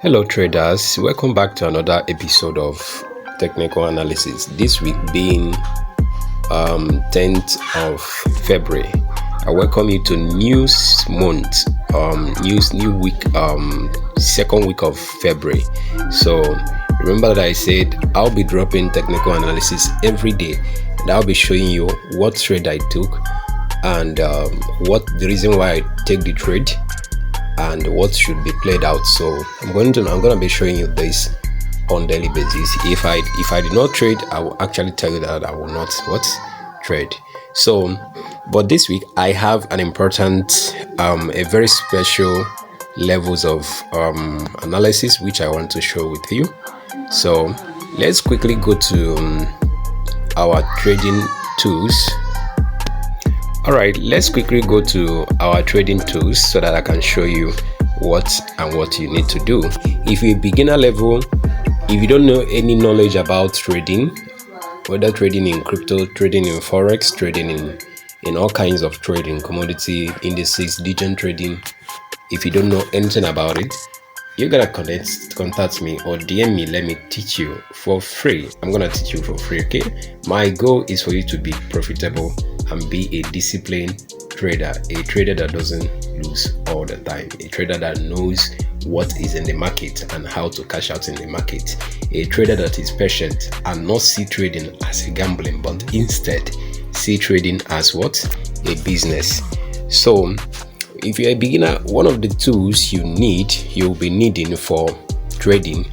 Hello, traders. Welcome back to another episode of Technical Analysis. This week being 10th of February. I welcome you to new month, new week, second week of February. So remember that I said I'll be dropping technical analysis every day, and I'll be showing you what trade I took and what the reason why I take the trade and what should be played out. So I'm gonna be showing you this on daily basis. If I did not trade, I will actually tell you that I will not trade. So but this week I have an important a very special levels of analysis which I want to show with you. So let's quickly go to our trading tools. Alright, let's quickly go to our trading tools so that I can show you what you need to do. If you're beginner level, if you don't know any knowledge about trading, whether trading in crypto, trading in forex, trading in all kinds of trading, commodity, indices, digital trading, if you don't know anything about it, you're gonna contact me or DM me. Let me teach you for free. I'm gonna teach you for free, okay? My goal is for you to be profitable and be a disciplined trader, a trader that doesn't lose all the time, a trader that knows what is in the market and how to cash out in the market, a trader that is patient and not see trading as a gambling, but instead see trading as what? A business. So if you're a beginner, one of the tools you'll be needing for trading,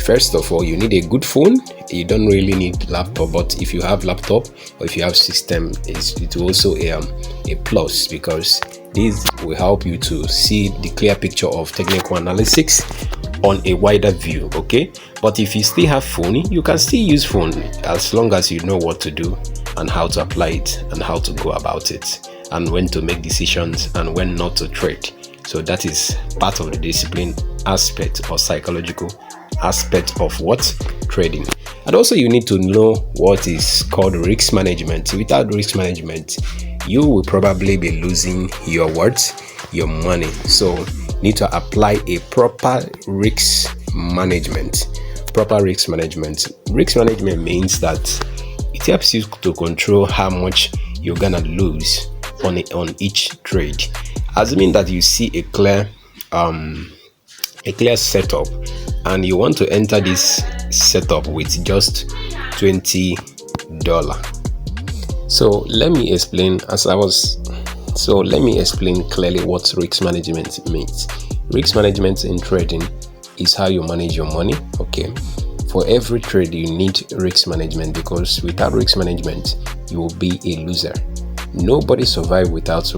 first of all, you need a good phone. You don't really need laptop, but if you have laptop or if you have system, it's also a plus, because this will help you to see the clear picture of technical analysis on a wider view, okay? But if you still have phone, you can still use phone as long as you know what to do and how to apply it and how to go about it and when to make decisions and when not to trade. So that is part of the discipline aspect or psychological aspect of trading. And also you need to know what is called risk management. Without risk management, you will probably be losing your money. So you need to apply a proper risk management. Risk management means that it helps you to control how much you're gonna lose on each trade. Assuming that you see a clear setup and you want to enter this setup with just $20. So let me explain clearly what risk management means. Risk management in trading is how you manage your money, okay? For every trade you need risk management, because without risk management you will be a loser. Nobody survives without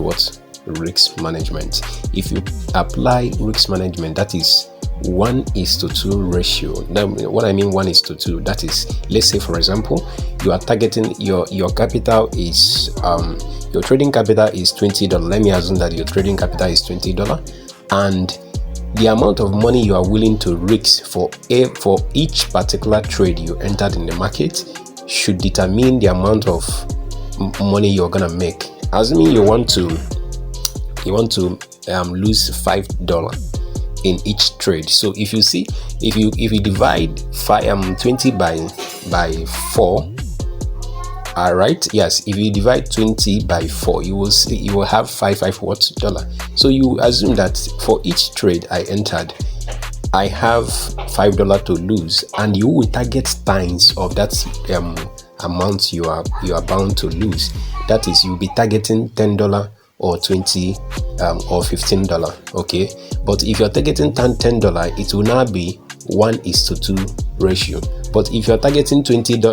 risk management. If you apply risk management, that is 1:2 ratio. Now, what I mean 1:2, that is, let's say for example, you are targeting your capital is your trading capital is $20. Let me assume that your trading capital is $20, and the amount of money you are willing to risk for each particular trade you entered in the market should determine the amount of money you're gonna make. Assuming you want to lose $5 in each trade. So if you divide 20 by 4, all right, yes, if you divide 20 by 4, you will have $5 dollars. So you assume that for each trade I entered, I have $5 to lose, and you will target times of that amount you are bound to lose. That is, you'll be targeting $10 or $20 or $15, okay? But if you're targeting $10, it will now be 1:2 ratio. But if you're targeting $15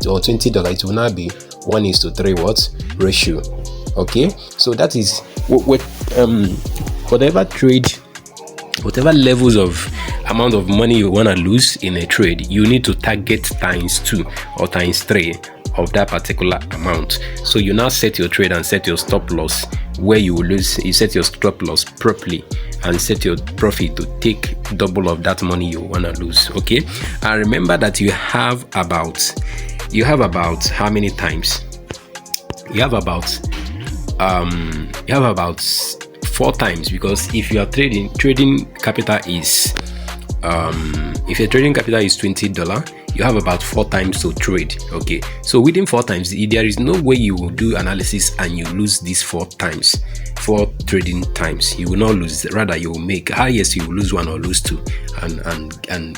or $20, it will now be 1:3 ratio, okay? So that is whatever levels of amount of money you want to lose in a trade, you need to target times 2 or times 3 of that particular amount. So you now set your trade and set your stop loss where you will lose. You set your stop loss properly and set your profit to take double of that money you want to lose, okay? And remember that you have about how many times? You have about 4 times, because if you are trading capital is if your trading capital is $20, you have about 4 times to trade. Okay, so within 4 times, there is no way you will do analysis and you lose these 4 trading times. You will not lose, rather you will make highest, you will lose 1 or lose 2 and earn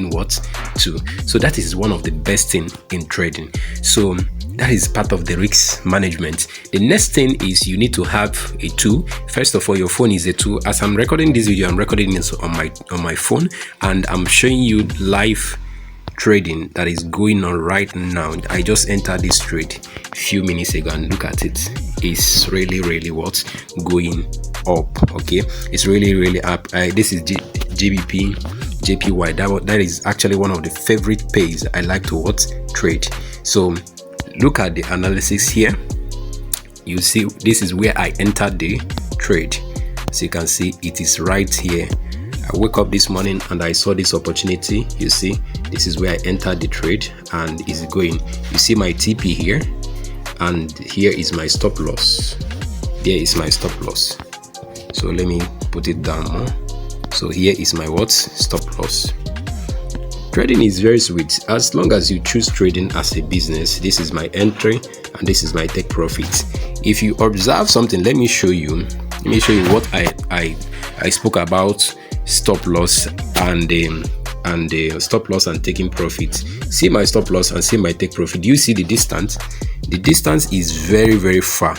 what? 2. So that is one of the best thing in trading. So that is part of the risk management. The next thing is you need to have a tool. First of all, your phone is a tool. As I'm recording this video, I'm recording it on my phone, and I'm showing you live trading that is going on right now. I just entered this trade a few minutes ago, and look at it. It's really what's going up. Okay, it's really up. This is GBP JPY. That is actually one of the favorite pays I like to trade. So look at the analysis here. You see, this is where I entered the trade. So you can see it is right here. I woke up this morning and I saw this opportunity. You see, this is where I entered the trade and it's going. You see my TP here, and here is my stop loss. There is my stop loss. So let me put it down more. So here is my stop loss. Trading is very sweet as long as you choose trading as a business. This is my entry and this is my take profit. If you observe something, let me show you what I spoke about stop loss and the stop loss and taking profit. See my stop loss and see my take profit. Do you see the distance? The distance is very far.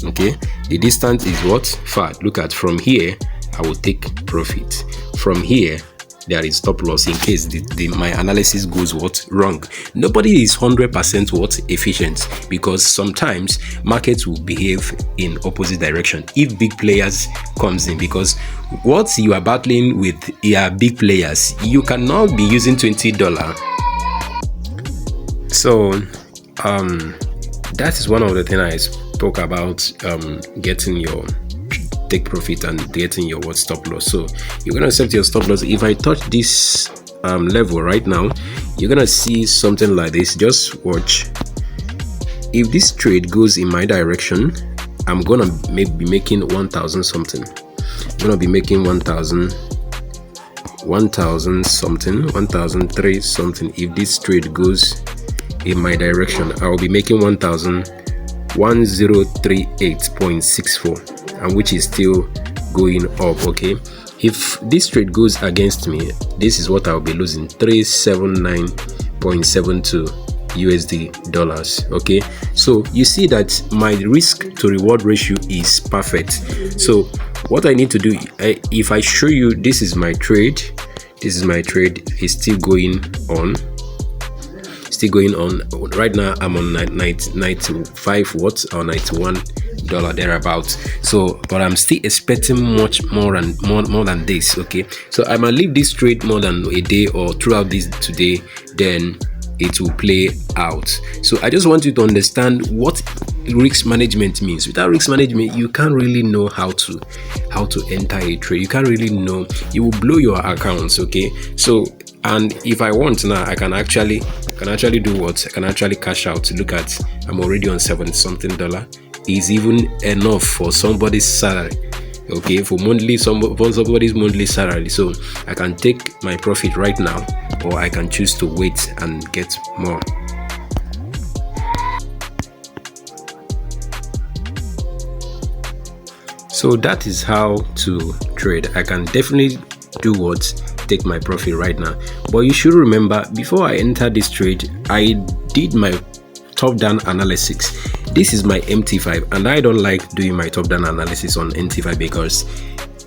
Okay, the distance is far. Look at, from here I will take profit. From here there is stop loss in case my analysis goes wrong. Nobody is 100% efficient, because sometimes markets will behave in opposite direction if big players comes in, because what you are battling with are big players. You cannot be using $20. So that is one of the things I spoke about, getting your take profit and getting your stop loss. So you're gonna set your stop loss. If I touch this level right now, you're gonna see something like this. Just watch. If this trade goes in my direction, I'm gonna be making 1,000 something. I'm gonna be making 1,000 something, 1,003 something. If this trade goes in my direction, I will be making 1,1038.64, and which is still going up. Okay, if this trade goes against me, this is what I'll be losing, 379.72 USD dollars. Okay, so you see that my risk to reward ratio is perfect. So what I need to do, if I show you, this is my trade, it's still going on. Right now I'm on 95 or $91 thereabouts. So but I'm still expecting much more than this. Okay, so I might leave this trade more than a day or throughout this today, then it will play out. So I just want you to understand what risk management means. Without risk management, you can't really know how to enter a trade. You can't really know, you will blow your accounts. Okay, so and if I want now, I can actually do what? I can actually cash out. Look at, I'm already on $70 something. Is even enough for somebody's salary. Okay, for somebody's monthly salary. So I can take my profit right now, or I can choose to wait and get more. So that is how to trade. I can definitely do take my profit right now, but you should remember, before I enter this trade, I did my top-down analysis. This is my MT5, and I don't like doing my top-down analysis on MT5 because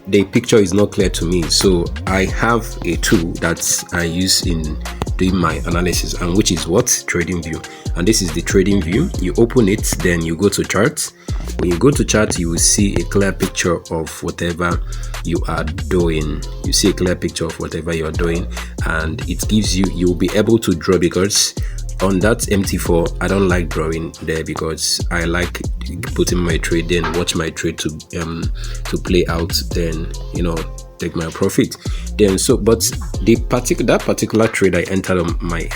the picture is not clear to me. So I have a tool that I use in doing my analysis, and which is TradingView. And this is the TradingView. You open it, then you go to charts. When you go to chart, you will see a clear picture of whatever you are doing. You see a clear picture of whatever you are doing, and it gives you'll be able to draw, because on that MT4 I don't like drawing there, because I like putting my trade, then watch my trade to play out, then take my profit. Then but that particular trade I entered on my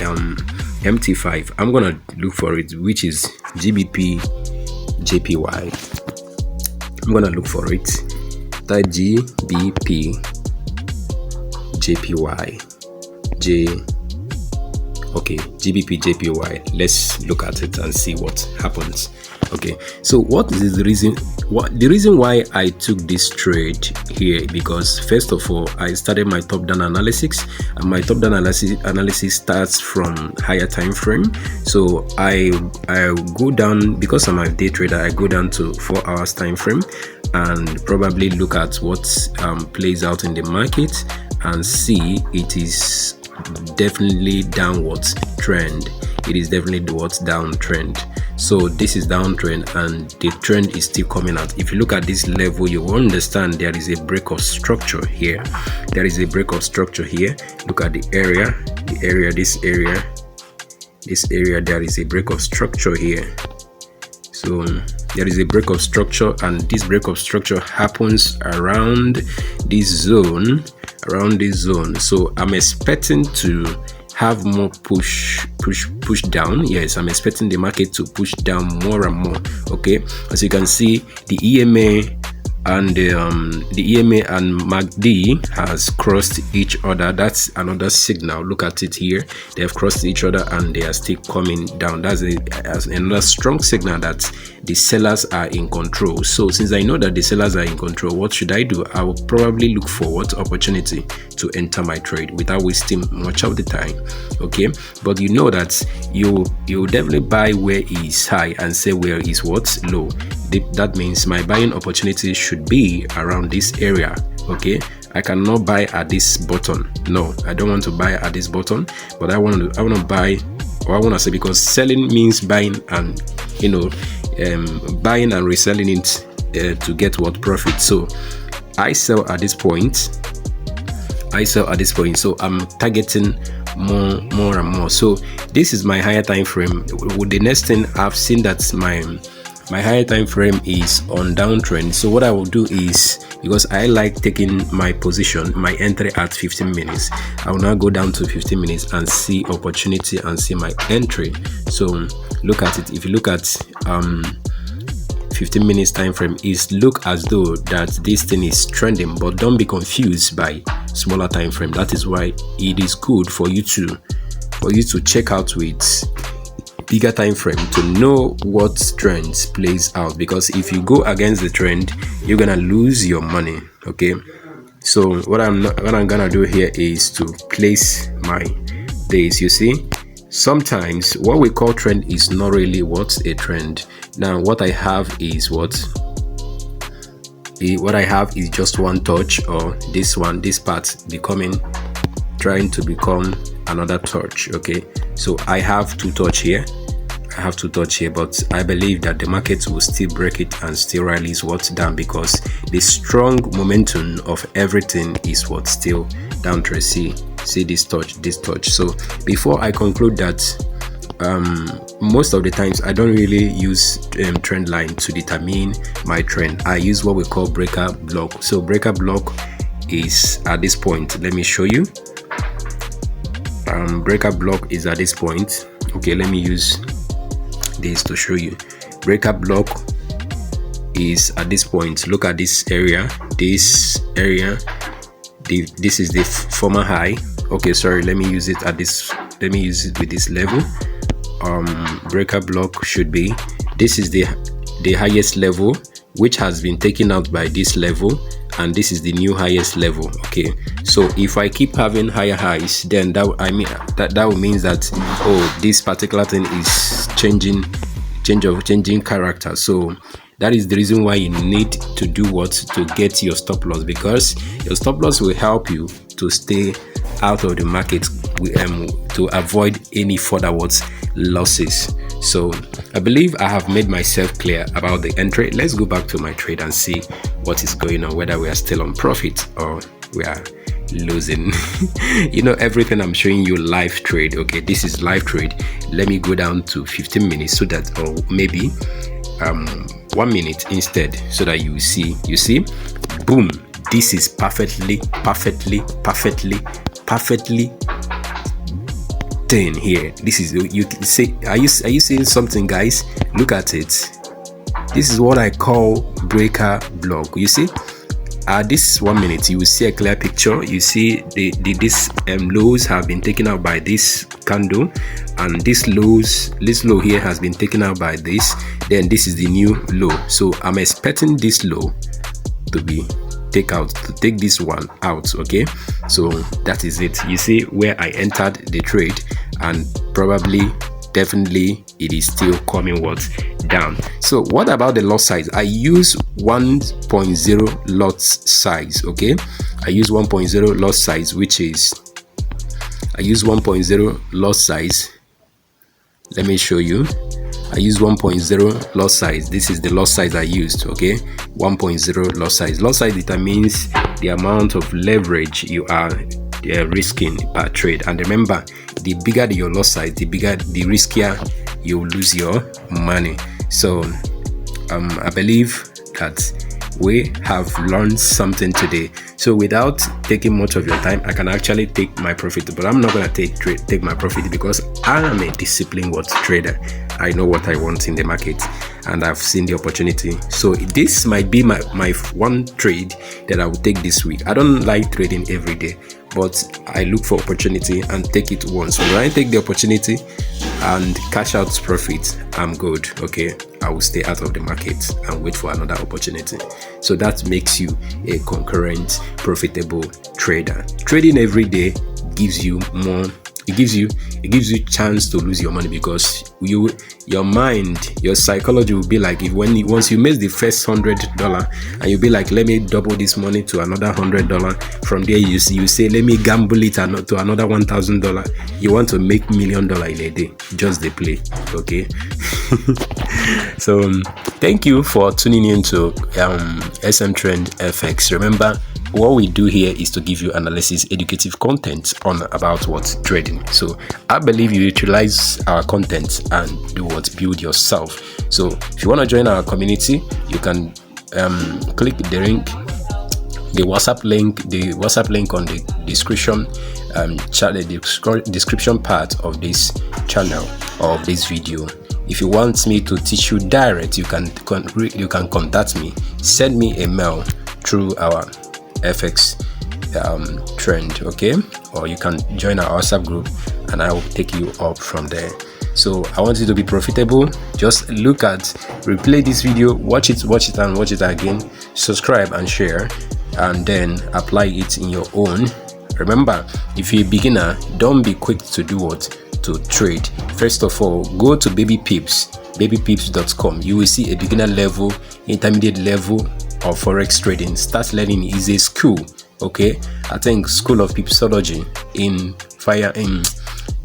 MT5, I'm gonna look for it, which is GBP JPY. I'm gonna look for it. Type GBP JPY GBP JPY. Let's look at it and see what happens. Okay, so what is the reason why I took this trade here? Because first of all, I started my top down analysis, and my top down analysis starts from higher time frame. So I go down, because I'm a day trader, I go down to 4 hours time frame and probably look at what plays out in the market and see it is definitely downwards trend. It is definitely towards downtrend. So this is downtrend and the trend is still coming out. If you look at this level, you will understand there is a break of structure here. There is a break of structure here. Look at this area, there is a break of structure here. So there is a break of structure, and this break of structure happens around this zone. So I'm expecting to have more push down. Yes, I'm expecting the market to push down more and more. Okay, as you can see, the EMA and the EMA and MACD has crossed each other. That's another signal. Look at it here. They have crossed each other and they are still coming down. That's another strong signal that the sellers are in control. So since I know that the sellers are in control, what should I do? I will probably look for what opportunity to enter my trade without wasting much of the time. Okay, but you know that you definitely buy where is high and sell where is what low. That means my buying opportunity should be around this area. Okay, I cannot buy at this button. No, I don't want to buy at this button, but I want to buy, or I want to say, because selling means buying and buying and reselling it to get what profit. So I sell at this point. So I'm targeting more and more. So this is my higher time frame. With the next thing, I've seen that my higher time frame is on downtrend. So what I will do is, because I like taking my position, my entry at 15 minutes, I will now go down to 15 minutes and see opportunity and see my entry. So look at it. If you look at 15 minutes time frame, is look as though that this thing is trending, but don't be confused by smaller time frame. That is why it is good for you to check out with bigger time frame to know what trends plays out, because if you go against the trend, you're gonna lose your money. Okay, so what I'm gonna do here is to place my days. You see, sometimes what we call trend is not really what's a trend. Now what I have is just one touch, or this part trying to become another touch. Okay, so I have two touch here, but I believe that the market will still break it and still release what's down, because the strong momentum of everything is what's still down to see this touch. So before I conclude that, most of the times I don't really use trend line to determine my trend. I use what we call breaker block. So breaker block is at this point. Let me show you. Breaker block is at this point. Okay, let me use this to show you. Breaker block is at this point. Look at this area. This is the former high. Okay, sorry, let me use it at this. Let me use it with this level. Breaker block should be, this is the highest level, which has been taken out by this level, and this is the new highest level. Okay, so if I keep having higher highs, then that will mean that, oh, this particular thing is changing character. So that is the reason why you need to do what to get your stop loss, because your stop loss will help you to stay out of the market, to avoid any further losses. So I believe I have made myself clear about the entry. Let's go back to my trade and see what is going on, whether we are still on profit or we are losing. Everything I'm showing you live trade. Okay, this is live trade. Let me go down to 15 minutes so that, or maybe 1 minute instead, so that you see, boom, this is perfectly thing here. This is, you can say, are you seeing something, guys? Look at it. This is what I call breaker block. You see, at this 1 minute you will see a clear picture. You see this lows have been taken out by this candle, and this low here has been taken out by this. Then this is the new low, so I'm expecting this low to take this one out. Okay, so that is it. You see where I entered the trade, and definitely it is still coming down. So what about the lot size? I use 1.0 lot size. Okay, I use 1.0 lot size, which is I use 1.0 lot size. Let me show you. I use 1.0 lot size. This is the lot size I used. Okay, 1.0 lot size. Lot size determines the amount of leverage you are risking per trade. And remember, the bigger your lot size, the riskier you lose your money. So I believe that we have learned something today. So without taking much of your time, I can actually take my profit, but I'm not going to take my profit because I am a disciplined trader. I know what I want in the market, and I've seen the opportunity. So this might be my one trade that I will take this week. I don't like trading every day, but I look for opportunity and take it once. When I take the opportunity and cash out profit, I'm good. Okay, I will stay out of the market and wait for another opportunity. So that makes you a concurrent, profitable trader. Trading every day gives you more. It gives you chance to lose your money, because your mind, your psychology will be like, once you miss the first $100 and you'll be like, let me double this money to another $100. From there you say, let me gamble it to another $1,000. You want to make $1 million in a day. Just the play. Okay. So thank you for tuning in to SM Trend FX. Remember, what we do here is to give you analysis, educative content about what trading. So I believe you utilize our content and build yourself. So if you want to join our community, you can click the link, the WhatsApp link on the description the description part of this channel or of this video. If you want me to teach you direct, you can contact me. Send me a mail through our FX trend, okay, or you can join our WhatsApp group and I will take you up from there. So I want you to be profitable. Just replay this video, watch it and watch it again, subscribe and share, and then apply it in your own. Remember, if you're a beginner, don't be quick to to trade. First of all, go to babypips.com. You will see a beginner level, intermediate level of forex trading. Start learning is a school. Okay, I think School of Pipsology in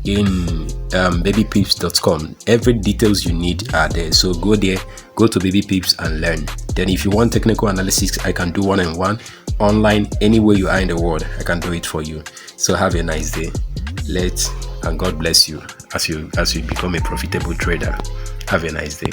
babypips.com. Every details you need are there, so go there, go to babypips and learn. Then if you want technical analysis, I can do one-on-one online anywhere you are in the world. I can do it for you. So have a nice day. And God bless you as you become a profitable trader. Have a nice day.